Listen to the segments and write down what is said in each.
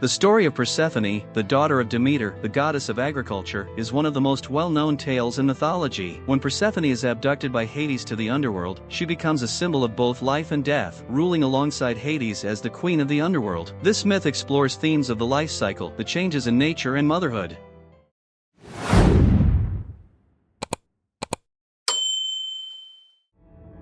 The story of Persephone, the daughter of Demeter, the goddess of agriculture, is one of the most well-known tales in mythology. When Persephone is abducted by Hades to the underworld, she becomes a symbol of both life and death, ruling alongside Hades as the queen of the underworld. This myth explores themes of the life cycle, the changes in nature and motherhood.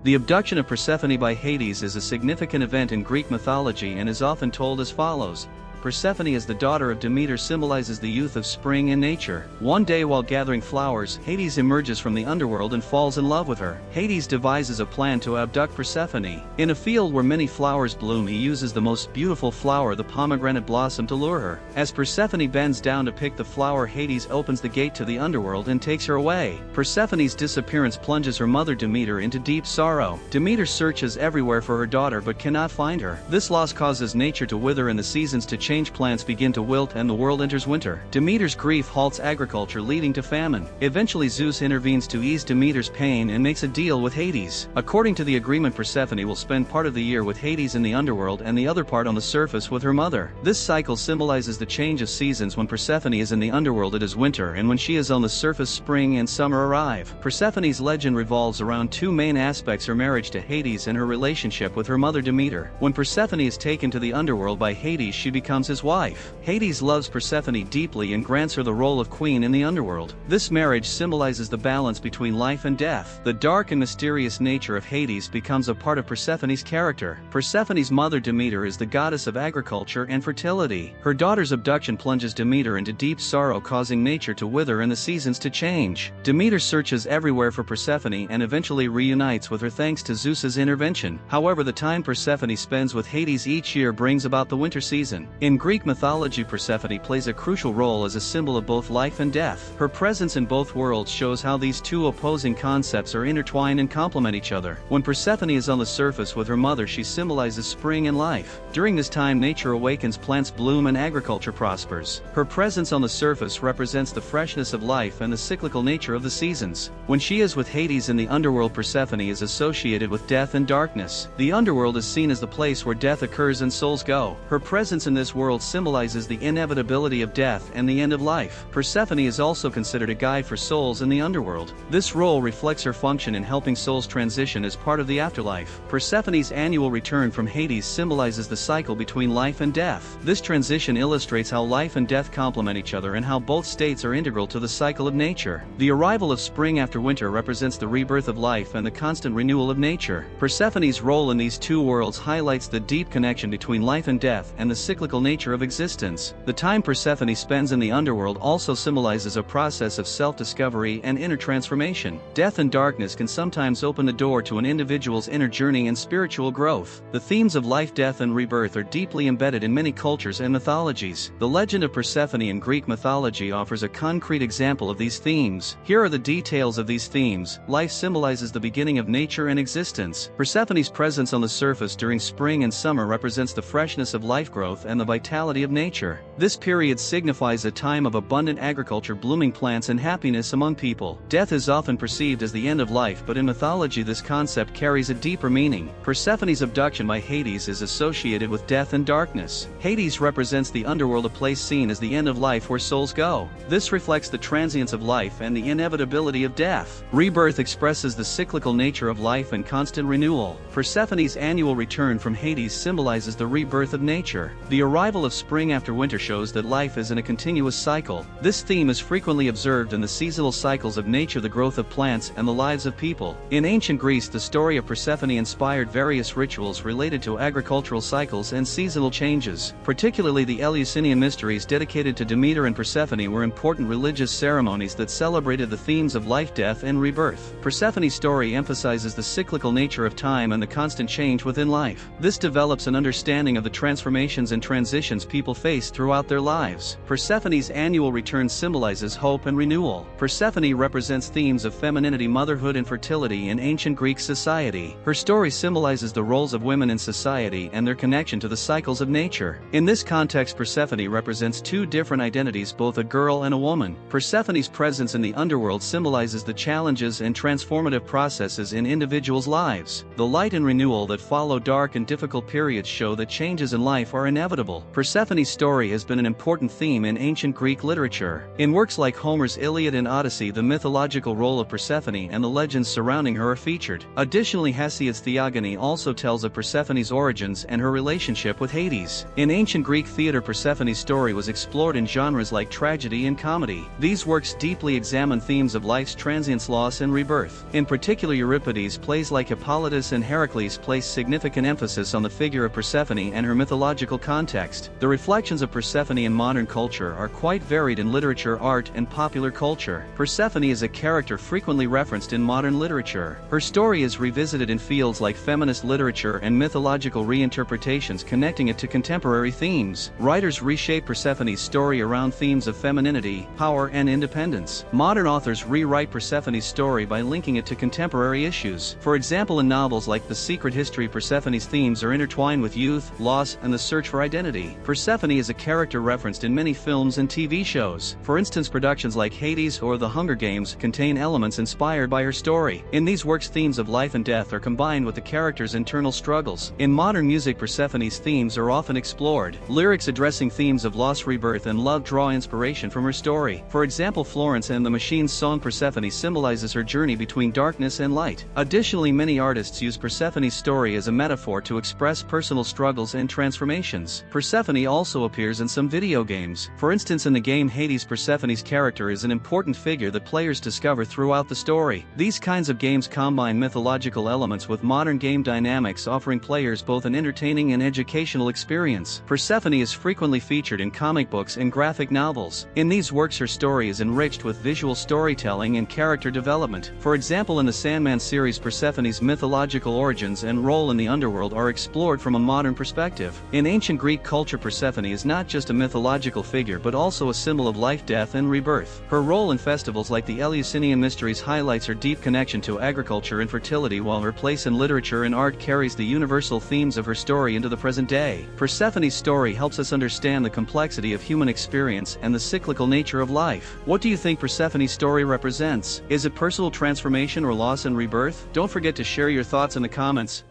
The abduction of Persephone by Hades is a significant event in Greek mythology and is often told as follows. Persephone as the daughter of Demeter symbolizes the youth of spring and nature. One day while gathering flowers, Hades emerges from the underworld and falls in love with her. Hades devises a plan to abduct Persephone. In a field where many flowers bloom, he uses the most beautiful flower, the pomegranate blossom, to lure her. As Persephone bends down to pick the flower, Hades opens the gate to the underworld and takes her away. Persephone's disappearance plunges her mother Demeter into deep sorrow. Demeter searches everywhere for her daughter but cannot find her. This loss causes nature to wither and the seasons to change. Plants begin to wilt and the world enters winter. Demeter's grief halts agriculture, leading to famine. Eventually Zeus intervenes to ease Demeter's pain and makes a deal with Hades. According to the agreement, Persephone will spend part of the year with Hades in the underworld and the other part on the surface with her mother. This cycle symbolizes the change of seasons. When Persephone is in the underworld it is winter, and when she is on the surface spring and summer arrive. Persephone's legend revolves around two main aspects: her marriage to Hades and her relationship with her mother Demeter. When Persephone is taken to the underworld by Hades, she becomes his wife. Hades loves Persephone deeply and grants her the role of queen in the underworld. This marriage symbolizes the balance between life and death. The dark and mysterious nature of Hades becomes a part of Persephone's character. Persephone's mother Demeter is the goddess of agriculture and fertility. Her daughter's abduction plunges Demeter into deep sorrow, causing nature to wither and the seasons to change. Demeter searches everywhere for Persephone and eventually reunites with her thanks to Zeus's intervention. However, the time Persephone spends with Hades each year brings about the winter season. In Greek mythology, Persephone plays a crucial role as a symbol of both life and death. Her presence in both worlds shows how these two opposing concepts are intertwined and complement each other. When Persephone is on the surface with her mother, she symbolizes spring and life. During this time, nature awakens, plants bloom, and agriculture prospers. Her presence on the surface represents the freshness of life and the cyclical nature of the seasons. When she is with Hades in the underworld, Persephone is associated with death and darkness. The underworld is seen as the place where death occurs and souls go. Her presence in this world symbolizes the inevitability of death and the end of life. Persephone is also considered a guide for souls in the underworld. This role reflects her function in helping souls transition as part of the afterlife. Persephone's annual return from Hades symbolizes the cycle between life and death. This transition illustrates how life and death complement each other and how both states are integral to the cycle of nature. The arrival of spring after winter represents the rebirth of life and the constant renewal of nature. Persephone's role in these two worlds highlights the deep connection between life and death and the cyclical nature of existence. The time Persephone spends in the underworld also symbolizes a process of self-discovery and inner transformation. Death and darkness can sometimes open the door to an individual's inner journey and spiritual growth. The themes of life, death, and rebirth are deeply embedded in many cultures and mythologies. The legend of Persephone in Greek mythology offers a concrete example of these themes. Here are the details of these themes. Life symbolizes the beginning of nature and existence. Persephone's presence on the surface during spring and summer represents the freshness of life growth and the vitality of nature. This period signifies a time of abundant agriculture, blooming plants, and happiness among people. Death is often perceived as the end of life, but in mythology this concept carries a deeper meaning. Persephone's abduction by Hades is associated with death and darkness. Hades represents the underworld, a place seen as the end of life where souls go. This reflects the transience of life and the inevitability of death. Rebirth expresses the cyclical nature of life and constant renewal. Persephone's annual return from Hades symbolizes the rebirth of nature. The arrival of spring after winter shows that life is in a continuous cycle. This theme is frequently observed in the seasonal cycles of nature, the growth of plants, and the lives of people. In ancient Greece, the story of Persephone inspired various rituals related to agricultural cycles and seasonal changes. Particularly the Eleusinian mysteries dedicated to Demeter and Persephone were important religious ceremonies that celebrated the themes of life, death, and rebirth. Persephone's story emphasizes the cyclical nature of time and the constant change within life. This develops an understanding of the transformations and transitions people face throughout their lives. Persephone's annual return symbolizes hope and renewal. Persephone represents themes of femininity, motherhood, and fertility in ancient Greek society. Her story symbolizes the roles of women in society and their connection to the cycles of nature. In this context, Persephone represents two different identities, both a girl and a woman. Persephone's presence in the underworld symbolizes the challenges and transformative processes in individuals' lives. The light and renewal that follow dark and difficult periods show that changes in life are inevitable. mythological. Persephone's story has been an important theme in ancient Greek literature. In works like Homer's Iliad and Odyssey, the mythological role of Persephone and the legends surrounding her are featured. Additionally, Hesiod's Theogony also tells of Persephone's origins and her relationship with Hades. In ancient Greek theater, Persephone's story was explored in genres like tragedy and comedy. These works deeply examine themes of life's transience, loss, and rebirth. In particular, Euripides' plays like Hippolytus and Heracles place significant emphasis on the figure of Persephone and her mythological context. The reflections of Persephone in modern culture are quite varied in literature, art, and popular culture. Persephone is a character frequently referenced in modern literature. Her story is revisited in fields like feminist literature and mythological reinterpretations, connecting it to contemporary themes. Writers reshape Persephone's story around themes of femininity, power, and independence. Modern authors rewrite Persephone's story by linking it to contemporary issues. For example, in novels like The Secret History, Persephone's themes are intertwined with youth, loss, and the search for identity. Persephone is a character referenced in many films and TV shows. For instance, productions like Hades or The Hunger Games contain elements inspired by her story. In these works, themes of life and death are combined with the character's internal struggles. In modern music, Persephone's themes are often explored. Lyrics addressing themes of loss, rebirth, and love draw inspiration from her story. For example, Florence and the Machine's song Persephone symbolizes her journey between darkness and light. Additionally, many artists use Persephone's story as a metaphor to express personal struggles and transformations. Persephone also appears in some video games. For instance, in the game Hades, Persephone's character is an important figure that players discover throughout the story. These kinds of games combine mythological elements with modern game dynamics, offering players both an entertaining and educational experience. Persephone is frequently featured in comic books and graphic novels. In these works, her story is enriched with visual storytelling and character development. For example, in the Sandman series, Persephone's mythological origins and role in the underworld are explored from a modern perspective. In ancient Greek culture, Persephone is not just a mythological figure but also a symbol of life, death, and rebirth. Her role in festivals like the Eleusinian Mysteries highlights her deep connection to agriculture and fertility, while her place in literature and art carries the universal themes of her story into the present day. Persephone's story helps us understand the complexity of human experience and the cyclical nature of life. What do you think Persephone's story represents? Is it personal transformation or loss and rebirth? Don't forget to share your thoughts in the comments.